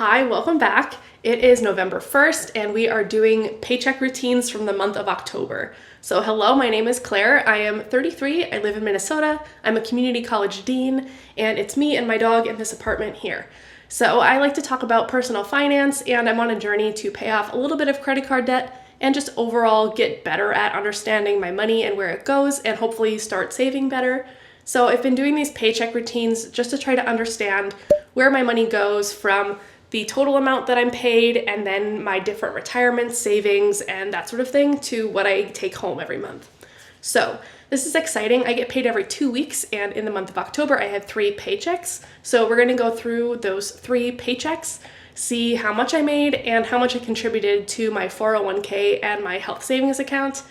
Hi, welcome back. It is November 1st and we are doing paycheck routines from the month of October. So hello, my name is Claire. I am 33, I live in Minnesota. I'm a community college dean and it's me and my dog in this apartment here. So I like to talk about personal finance and I'm on a journey to pay off a little bit of credit card debt and just overall get better at understanding my money and where it goes and hopefully start saving better. So I've been doing these paycheck routines just to try to understand where my money goes from the total amount that I'm paid and then my different retirement savings and that sort of thing to what I take home every month. So this is exciting. I get paid every 2 weeks and in the month of October I had 3 paychecks. So we're gonna go through those 3 paychecks, see how much I made and how much I contributed to my 401k and my health savings account.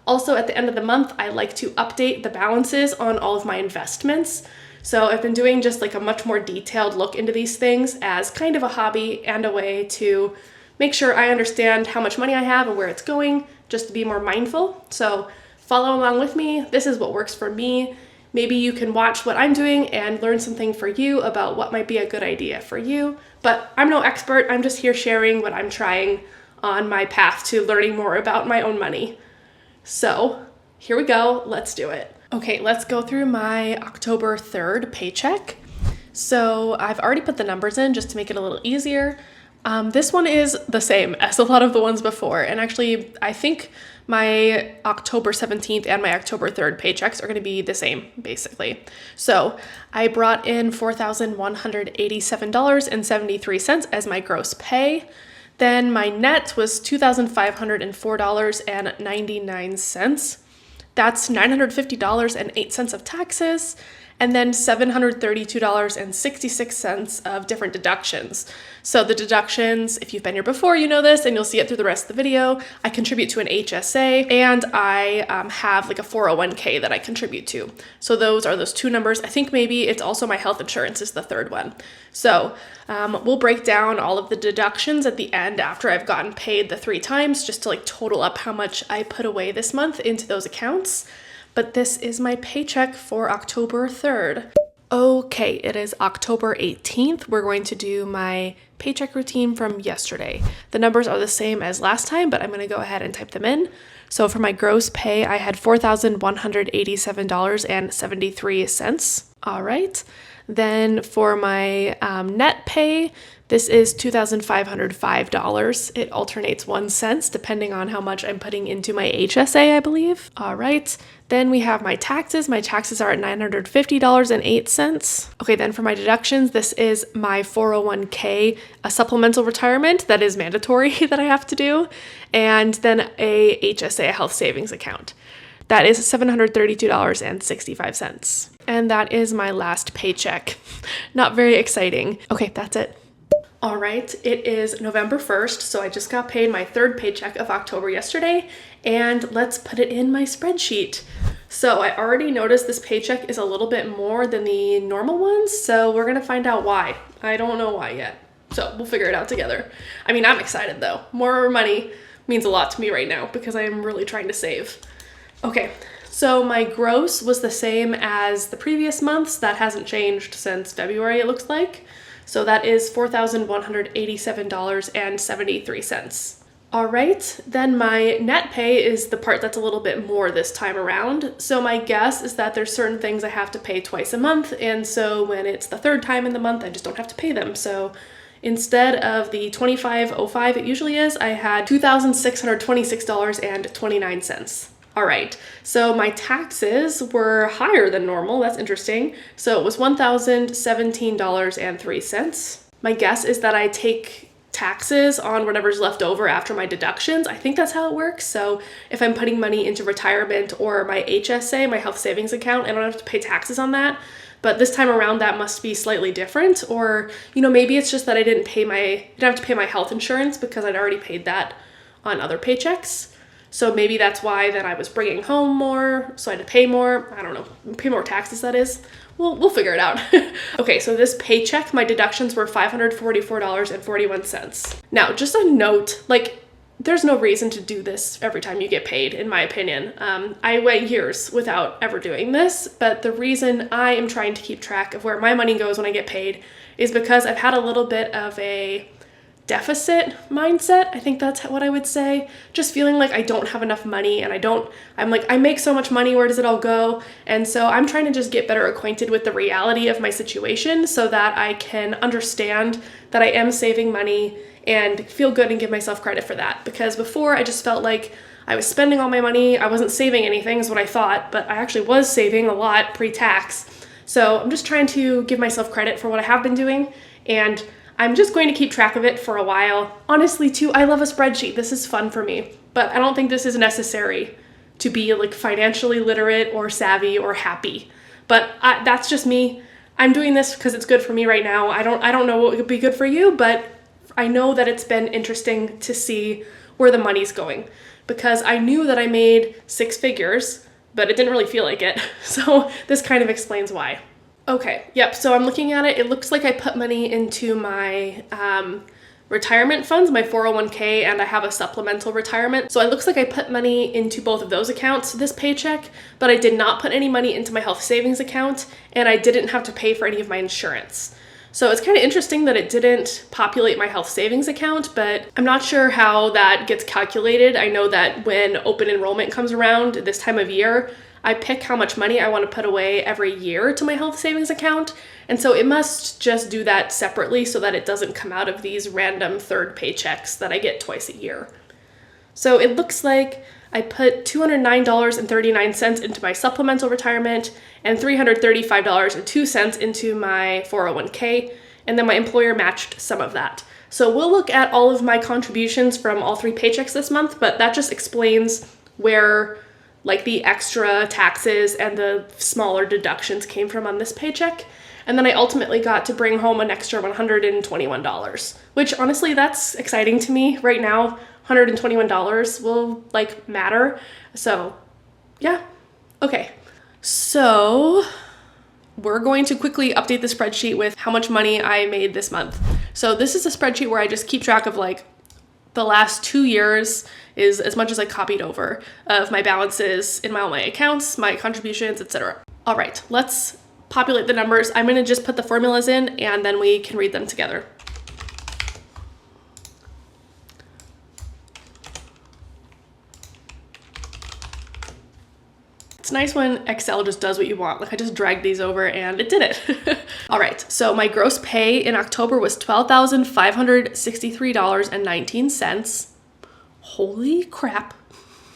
Also at the end of the month, I like to update the balances on all of my investments. So I've been doing just like a much more detailed look into these things as kind of a hobby and a way to make sure I understand how much money I have and where it's going, just to be more mindful. So follow along with me. This is what works for me. Maybe you can watch what I'm doing and learn something for you about what might be a good idea for you. But I'm no expert. I'm just here sharing what I'm trying on my path to learning more about my own money. So here we go. Let's do it. Okay, let's go through my October 3rd paycheck. So I've already put the numbers in just to make it a little easier. This one is the same as a lot of the ones before. And actually, I think my October 17th and my October 3rd paychecks are going to be the same, basically. So I brought in $4,187.73 as my gross pay. Then my net was $2,504.99. That's $950.08 of taxes, and then $732.66 of different deductions. So the deductions, if you've been here before, you know this, and you'll see it through the rest of the video. I contribute to an HSA, and I have like a 401k that I contribute to. So those are those 2 numbers. I think maybe it's also my health insurance is the 3rd one. So we'll break down all of the deductions at the end after I've gotten paid the 3 times, just to like total up how much I put away this month into those accounts. But this is my paycheck for October 3rd. Okay, it is October 18th. We're going to do my paycheck routine from yesterday. The numbers are the same as last time, but I'm going to go ahead and type them in. So for my gross pay, I had $4,187.73. All right. Then for my net pay, this is $2,505. It alternates 1 cent depending on how much I'm putting into my HSA, I believe. All right. Then we have my taxes. My taxes are at $950.08. Okay, then for my deductions, this is my 401k, a supplemental retirement that is mandatory that I have to do, and then a HSA, a health savings account. That is $732.65. And that is my last paycheck. Not very exciting. Okay, that's it. All right, it is November 1st, so I just got paid my 3rd paycheck of October yesterday, and let's put it in my spreadsheet. So I already noticed this paycheck is a little bit more than the normal ones, so we're gonna find out why. I don't know why yet, so we'll figure it out together. I mean, I'm excited though. More money means a lot to me right now because I am really trying to save. Okay, so my gross was the same as the previous months. That hasn't changed since February, it looks like. So that is $4,187.73. All right, then my net pay is the part that's a little bit more this time around. So my guess is that there's certain things I have to pay twice a month. And so when it's the 3rd time in the month, I just don't have to pay them. So instead of the $25.05 it usually is, I had $2,626.29. All right, so my taxes were higher than normal. That's interesting. So it was $1,017.03. My guess is that I take taxes on whatever's left over after my deductions. I think that's how it works. So if I'm putting money into retirement or my HSA, my health savings account, I don't have to pay taxes on that. But this time around, that must be slightly different. Or, maybe it's just that I didn't have to pay my health insurance because I'd already paid that on other paychecks. So maybe that's why then I was bringing home more, so I had to pay more. I don't know, pay more taxes, that is. We'll figure it out. Okay, so this paycheck, my deductions were $544.41. Now, just a note, there's no reason to do this every time you get paid, in my opinion. I went years without ever doing this, but the reason I am trying to keep track of where my money goes when I get paid is because I've had a little bit of a deficit mindset. I think that's what I would say. Just feeling like I don't have enough money and I'm like, I make so much money, where does it all go? And so I'm trying to just get better acquainted with the reality of my situation so that I can understand that I am saving money and feel good and give myself credit for that. Because before I just felt like I was spending all my money, I wasn't saving anything is what I thought, but I actually was saving a lot pre-tax. So I'm just trying to give myself credit for what I have been doing, and I'm just going to keep track of it for a while. Honestly, too, I love a spreadsheet. This is fun for me, but I don't think this is necessary to be like financially literate or savvy or happy. But that's just me. I'm doing this because it's good for me right now. I don't know what would be good for you, but I know that it's been interesting to see where the money's going, because I knew that I made 6 figures, but it didn't really feel like it. So this kind of explains why. Okay, yep, so I'm looking at it. It looks like I put money into my retirement funds, my 401k, and I have a supplemental retirement. So it looks like I put money into both of those accounts this paycheck, but I did not put any money into my health savings account, and I didn't have to pay for any of my insurance. So it's kind of interesting that it didn't populate my health savings account, but I'm not sure how that gets calculated. I know that when open enrollment comes around this time of year, I pick how much money I want to put away every year to my health savings account. And so it must just do that separately so that it doesn't come out of these random third paychecks that I get twice a year. So it looks like I put $209.39 into my supplemental retirement and $335.02 into my 401k, and then my employer matched some of that. So we'll look at all of my contributions from all 3 paychecks this month, but that just explains where like the extra taxes and the smaller deductions came from on this paycheck. And then I ultimately got to bring home an extra $121, which honestly, that's exciting to me right now. $121 will like matter. So yeah, okay. So we're going to quickly update the spreadsheet with how much money I made this month. So this is a spreadsheet where I just keep track of like the last 2 years is as much as I copied over of my balances in all my accounts, my contributions, etc. All right, let's populate the numbers. I'm gonna just put the formulas in and then we can read them together. It's nice when Excel just does what you want. Like I just dragged these over and it did it. All right, so my gross pay in October was $12,563.19. Holy crap.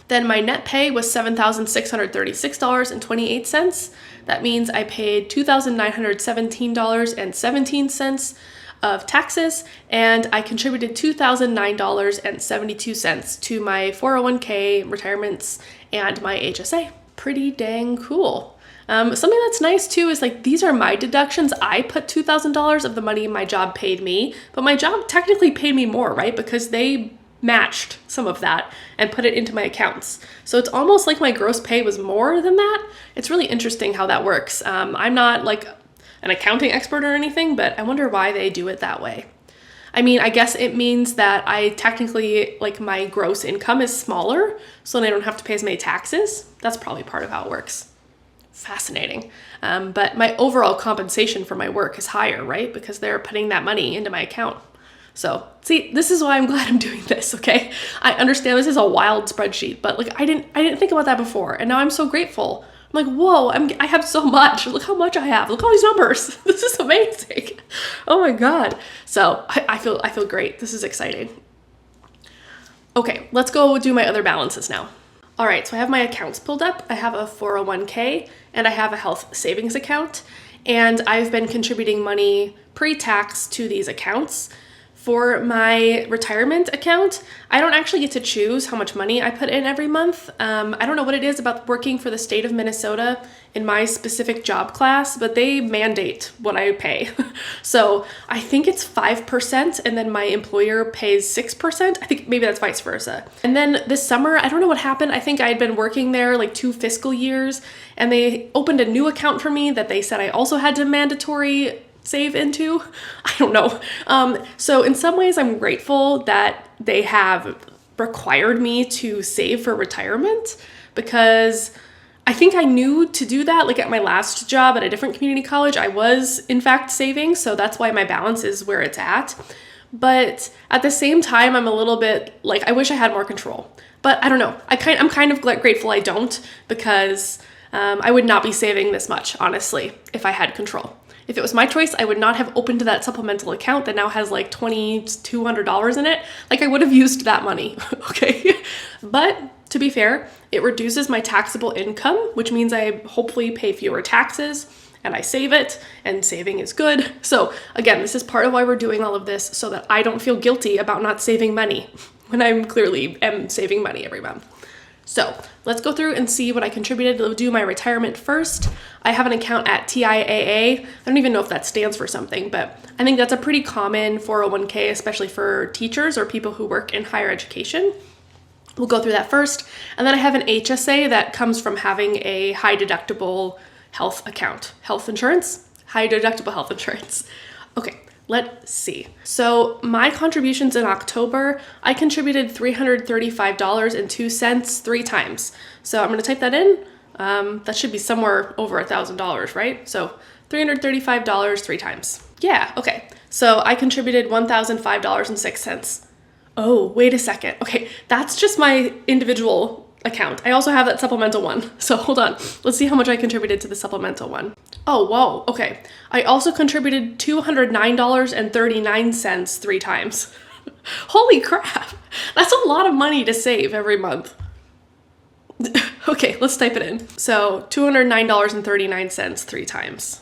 Then my net pay was $7,636.28. That means I paid $2,917.17 of taxes, and I contributed $2,009.72 to my 401k, retirements, and my HSA. Pretty dang cool. Something that's nice too is like these are my deductions. I put $2,000 of the money my job paid me, but my job technically paid me more, right? Because they matched some of that and put it into my accounts. So it's almost like my gross pay was more than that. It's really interesting how that works. I'm not like an accounting expert or anything, but I wonder why they do it that way. I mean, I guess it means that I technically, like my gross income is smaller, so then I don't have to pay as many taxes. That's probably part of how it works. Fascinating. But my overall compensation for my work is higher, right? Because they're putting that money into my account. So see, this is why I'm glad I'm doing this, okay? I understand this is a wild spreadsheet, but like I didn't think about that before, and now I'm so grateful. I'm like, whoa, I have so much. Look how much I have. Look at all these numbers. This is amazing. Oh my God. So I feel great. This is exciting. Okay, let's go do my other balances now. All right, so I have my accounts pulled up. I have a 401k and I have a health savings account, and I've been contributing money pre-tax to these accounts. For my retirement account, I don't actually get to choose how much money I put in every month. I don't know what it is about working for the state of Minnesota in my specific job class, but they mandate what I pay. So I think it's 5%, and then my employer pays 6%. I think maybe that's vice versa. And then this summer, I don't know what happened. I think I had been working there like 2 fiscal years, and they opened a new account for me that they said I also had to mandatory save into. I don't know. So in some ways I'm grateful that they have required me to save for retirement, because I think I knew to do that. Like at my last job at a different community college, I was in fact saving. So that's why my balance is where it's at. but at the same time, I'm a little bit like, I wish I had more control. But I don't know. I'm kind of grateful I don't, because I would not be saving this much, honestly, if I had control. If it was my choice, I would not have opened that supplemental account that now has like $2,200 in it. Like, I would have used that money, okay? But to be fair, it reduces my taxable income, which means I hopefully pay fewer taxes, and I save it, and saving is good. So again, this is part of why we're doing all of this, so that I don't feel guilty about not saving money when I'm clearly am saving money every month. So let's go through and see what I contributed. We'll do my retirement first. I have an account at TIAA. I don't even know if that stands for something, but I think that's a pretty common 401k, especially for teachers or people who work in higher education. We'll go through that first. And then I have an HSA that comes from having a high deductible health account. Health insurance? High deductible health insurance. Okay, let's see. So my contributions in October, I contributed $335.02 3 times. So I'm gonna type that in. That should be somewhere over $1,000, right? So $335 3 times. Yeah, okay. So I contributed $1,005.06. Oh, wait a second. Okay, that's just my individual account. I also have that supplemental one. So hold on. Let's see how much I contributed to the supplemental one. Oh, whoa. Okay. I also contributed $209.39 3 times. Holy crap. That's a lot of money to save every month. Okay, let's type it in. So $209.39 3 times.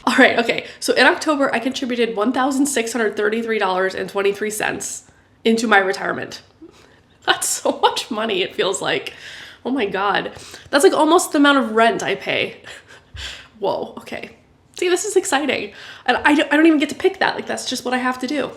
All right, okay. So in October, I contributed $1,633.23 into my retirement. That's so much money, it feels like. Oh my God. That's like almost the amount of rent I pay. Whoa, okay. See, this is exciting. And I don't even get to pick that. Like, that's just what I have to do.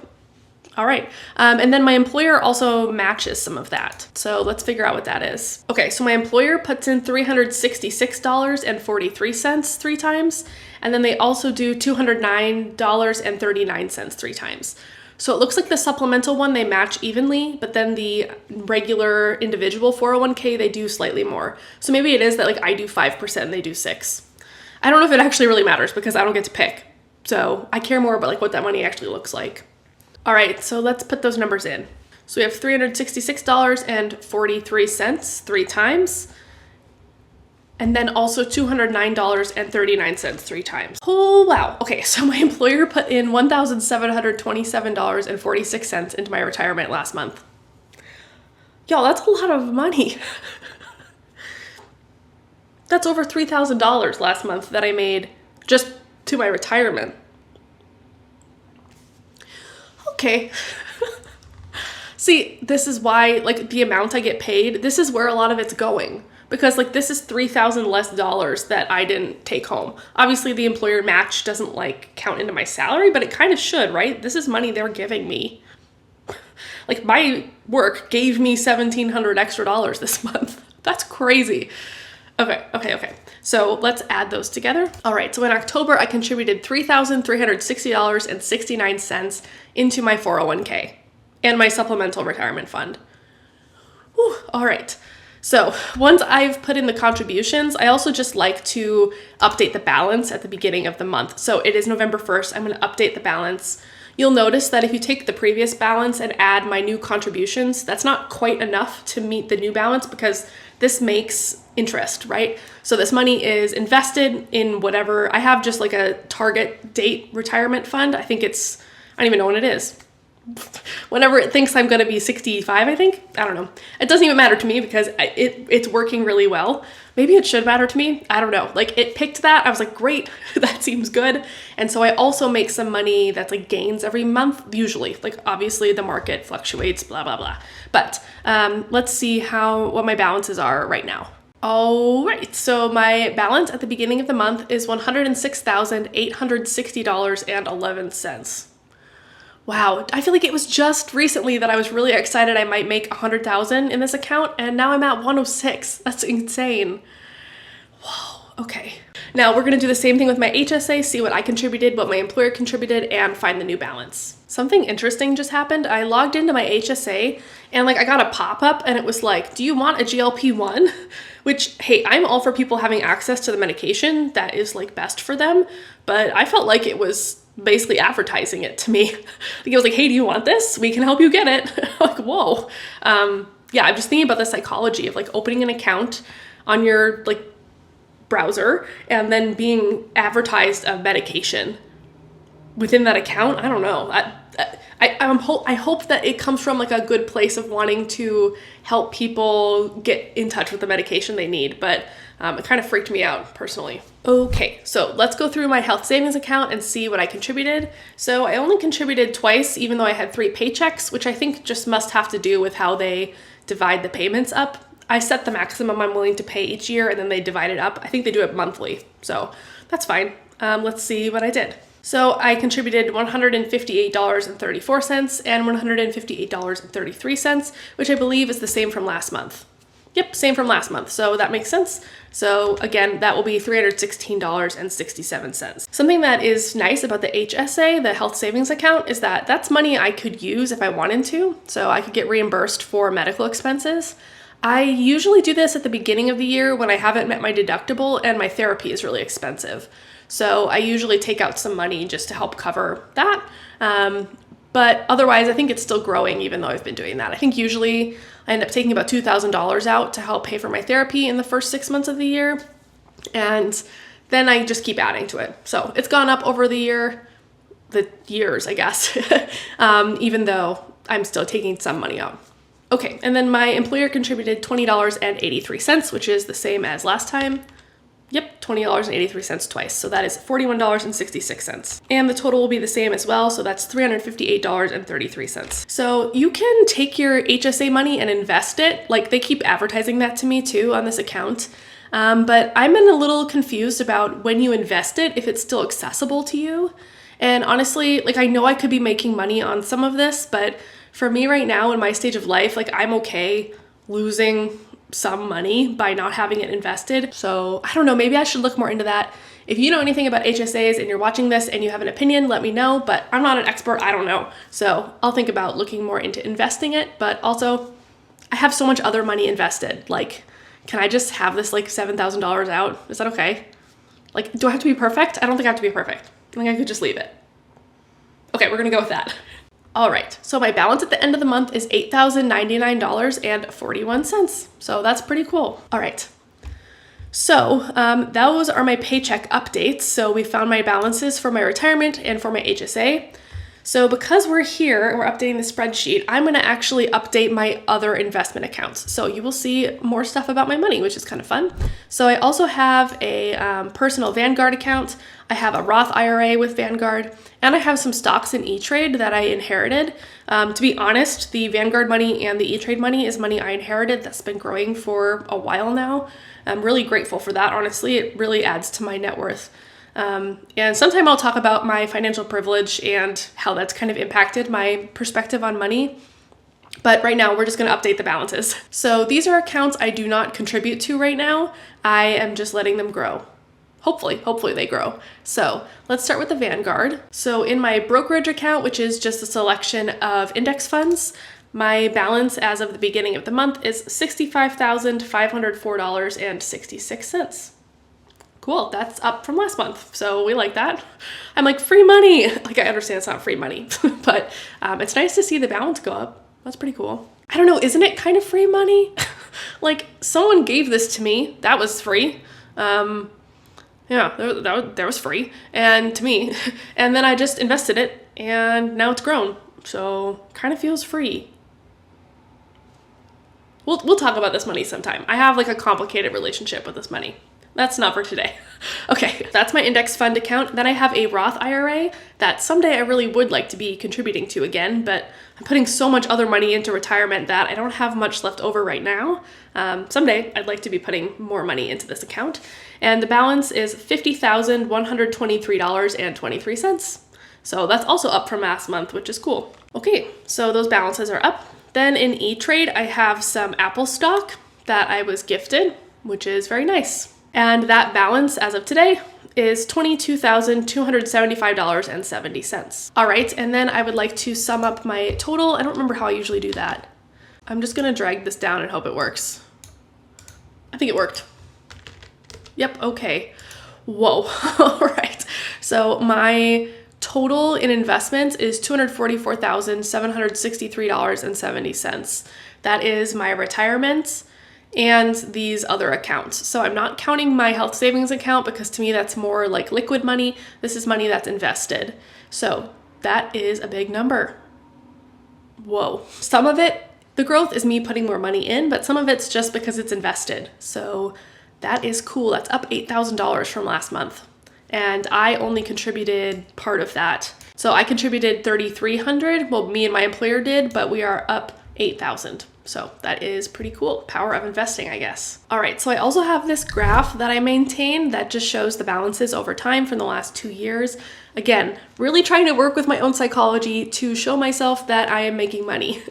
All right. And then my employer also matches some of that. So let's figure out what that is. Okay, so my employer puts in $366.43 3 times. And then they also do $209.39 3 times. So it looks like the supplemental one, they match evenly, but then the regular individual 401k, they do slightly more. So maybe it is that like I do 5% and they do 6%. I don't know if it actually really matters because I don't get to pick. So I care more about like what that money actually looks like. All right, so let's put those numbers in. So we have $366.43 3 times. And then also $209.39 3 times. Oh, wow. Okay, so my employer put in $1,727.46 into my retirement last month. Y'all, that's a lot of money. That's over $3,000 last month that I made just to my retirement. Okay. See, this is why, like, the amount I get paid, this is where a lot of it's going. Because like this is $3,000 less that I didn't take home. Obviously the employer match doesn't like count into my salary, but it kind of should, right? This is money they're giving me. Like my work gave me $1,700 extra this month. That's crazy. Okay. So let's add those together. All right, so in October, I contributed $3,360.69 into my 401k and my supplemental retirement fund. Whew, all right. So once I've put in the contributions, I also just like to update the balance at the beginning of the month. So it is November 1st. I'm going to update the balance. You'll notice that if you take the previous balance and add my new contributions, that's not quite enough to meet the new balance because this makes interest, right? So this money is invested in whatever. I have just like a target date retirement fund. I think it's, I don't even know when it is. Whenever it thinks I'm going to be 65, I think. I don't know. It doesn't even matter to me because it's working really well. Maybe it should matter to me. I don't know. Like it picked that. I was like, great, that seems good. And so I also make some money that's like gains every month, usually. Like obviously the market fluctuates, blah, blah, blah. But let's see what my balances are right now. All right, so my balance at the beginning of the month is $106,860.11. Wow, I feel like it was just recently that I was really excited I might make $100,000 in this account, and now I'm at 106. That's insane. Whoa, okay. Now we're gonna do the same thing with my HSA, see what I contributed, what my employer contributed, and find the new balance. Something interesting just happened. I logged into my HSA and like I got a pop-up and it was like, do you want a GLP-1? Which, hey, I'm all for people having access to the medication that is like best for them, but I felt like it was basically advertising it to me. He was like, hey, do you want this? We can help you get it. I'm like, whoa. Yeah, I'm just thinking about the psychology of like opening an account on your like browser and then being advertised a medication within that account. I don't know. I hope that it comes from like a good place of wanting to help people get in touch with the medication they need, but it kind of freaked me out personally. Okay, so let's go through my health savings account and see what I contributed. So I only contributed twice, even though I had 3 paychecks, which I think just must have to do with how they divide the payments up. I set the maximum I'm willing to pay each year, and then they divide it up. I think they do it monthly, so that's fine. Let's see what I did. So I contributed $158.34 and $158.33, which I believe is the same from last month. Yep, same from last month, so that makes sense. So again, that will be $316.67. Something that is nice about the HSA, the health savings account, is that that's money I could use if I wanted to, so I could get reimbursed for medical expenses. I usually do this at the beginning of the year when I haven't met my deductible and my therapy is really expensive. So I usually take out some money just to help cover that. But otherwise, I think it's still growing even though I've been doing that. I think usually I end up taking about $2,000 out to help pay for my therapy in the first 6 months of the year. And then I just keep adding to it. So it's gone up over the years, I guess, even though I'm still taking some money out. Okay, and then my employer contributed $20.83, which is the same as last time. Yep, $20.83 twice. So that is $41.66. And the total will be the same as well. So that's $358.33. So you can take your HSA money and invest it. Like they keep advertising that to me too on this account. But I'm a little confused about when you invest it, if it's still accessible to you. And honestly, like I know I could be making money on some of this, but for me right now in my stage of life, like I'm okay losing some money by not having it invested. So I don't know, maybe I should look more into that. If you know anything about HSAs and you're watching this and you have an opinion, let me know, but I'm not an expert, I don't know. So I'll think about looking more into investing it, but also I have so much other money invested. Like, can I just have this like $7,000 out? Is that okay? Like, do I have to be perfect? I don't think I have to be perfect. I think I could just leave it. Okay, we're gonna go with that. All right, so my balance at the end of the month is $8,099.41. So that's pretty cool. All right, so those are my paycheck updates. So we found my balances for my retirement and for my HSA. So because we're here and we're updating the spreadsheet, I'm gonna actually update my other investment accounts. So you will see more stuff about my money, which is kind of fun. So I also have a personal Vanguard account. I have a Roth IRA with Vanguard, and I have some stocks in E-Trade that I inherited. To be honest, the Vanguard money and the E-Trade money is money I inherited that's been growing for a while now. I'm really grateful for that, honestly. It really adds to my net worth. And sometime I'll talk about my financial privilege and how that's kind of impacted my perspective on money. But right now we're just going to update the balances. So these are accounts I do not contribute to right now. I am just letting them grow. Hopefully they grow. So let's start with the Vanguard. So in my brokerage account, which is just a selection of index funds, my balance as of the beginning of the month is $65,504.66. Cool, that's up from last month, so we like that. I'm like, free money. Like, I understand it's not free money, but it's nice to see the balance go up. That's pretty cool. I don't know, isn't it kind of free money? Like, someone gave this to me. That was free. Yeah, that was free, and to me. And then I just invested it, and now it's grown. So, kind of feels free. We'll talk about this money sometime. I have like a complicated relationship with this money. That's not for today. Okay, that's my index fund account. Then I have a Roth IRA that someday I really would like to be contributing to again, but I'm putting so much other money into retirement that I don't have much left over right now. Someday I'd like to be putting more money into this account. And the balance is $50,123.23. So that's also up from last month, which is cool. Okay, so those balances are up. Then in E-Trade, I have some Apple stock that I was gifted, which is very nice. And that balance as of today is $22,275.70. All right, and then I would like to sum up my total. I don't remember how I usually do that. I'm just gonna drag this down and hope it works. I think it worked. Yep, okay. Whoa, all right. So my total in investments is $244,763.70. That is my retirement and these other accounts. So I'm not counting my health savings account because to me that's more like liquid money. This is money that's invested. So that is a big number. Whoa. Some of it, the growth is me putting more money in, but some of it's just because it's invested. So that is cool. That's up $8,000 from last month. And I only contributed part of that. So I contributed $3,300. Well, me and my employer did, but we are up $8,000. So that is pretty cool. Power of investing, I guess. All right, so I also have this graph that I maintain that just shows the balances over time from the last 2 years. Again, really trying to work with my own psychology to show myself that I am making money.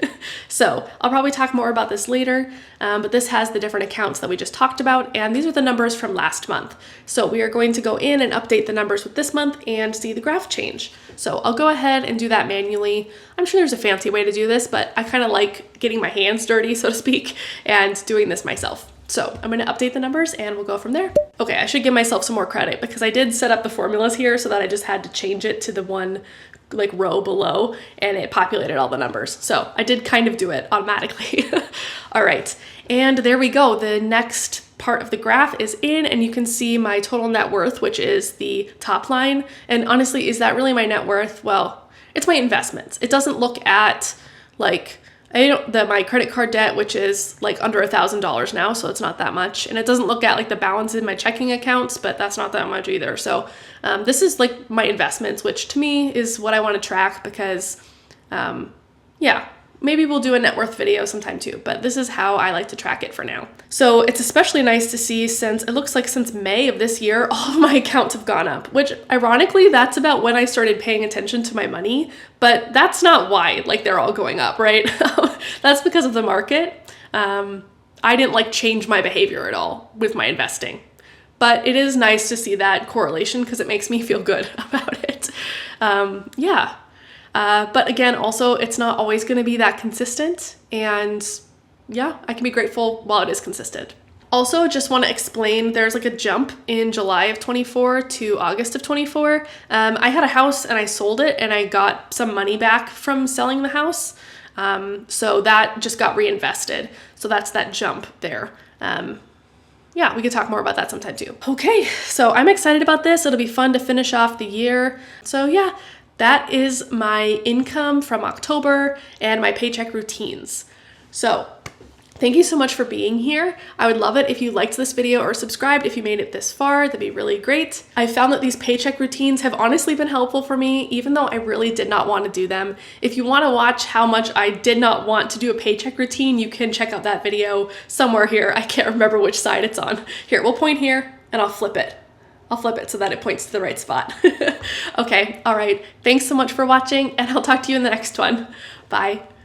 So I'll probably talk more about this later, but this has the different accounts that we just talked about, and these are the numbers from last month. So we are going to go in and update the numbers with this month and see the graph change. So I'll go ahead and do that manually. I'm sure there's a fancy way to do this, but I kind of like getting my hands dirty, so to speak, and doing this myself. So I'm going to update the numbers and we'll go from there. Okay, I should give myself some more credit because I did set up the formulas here so that I just had to change it to the one like row below and it populated all the numbers. So I did kind of do it automatically. All right, and there we go. The next part of the graph is in and you can see my total net worth, which is the top line. And honestly, is that really my net worth? Well, it's my investments. It doesn't look at like my credit card debt, which is like under $1,000 now, so it's not that much. And it doesn't look at like the balance in my checking accounts, but that's not that much either. So this is like my investments, which to me is what I want to track because, yeah, maybe we'll do a net worth video sometime too, but this is how I like to track it for now. So it's especially nice to see since it looks like since May of this year, all of my accounts have gone up, which ironically, that's about when I started paying attention to my money, but that's not why like they're all going up, right? That's because of the market. I didn't like change my behavior at all with my investing, but it is nice to see that correlation because it makes me feel good about it. Yeah. But again, also, it's not always going to be that consistent. And yeah, I can be grateful while it is consistent. Also, just want to explain, there's like a jump in July of 24 to August of 24. I had a house and I sold it and I got some money back from selling the house. So that just got reinvested. So that's that jump there. Yeah, we could talk more about that sometime too. Okay, so I'm excited about this. It'll be fun to finish off the year. So yeah. That is my income from October and my paycheck routines. So thank you so much for being here. I would love it if you liked this video or subscribed if you made it this far. That'd be really great. I found that these paycheck routines have honestly been helpful for me, even though I really did not want to do them. If you want to watch how much I did not want to do a paycheck routine, you can check out that video somewhere here. I can't remember which side it's on. Here, we'll point here and I'll flip it. I'll flip it so that it points to the right spot. Okay, all right. Thanks so much for watching and I'll talk to you in the next one. Bye.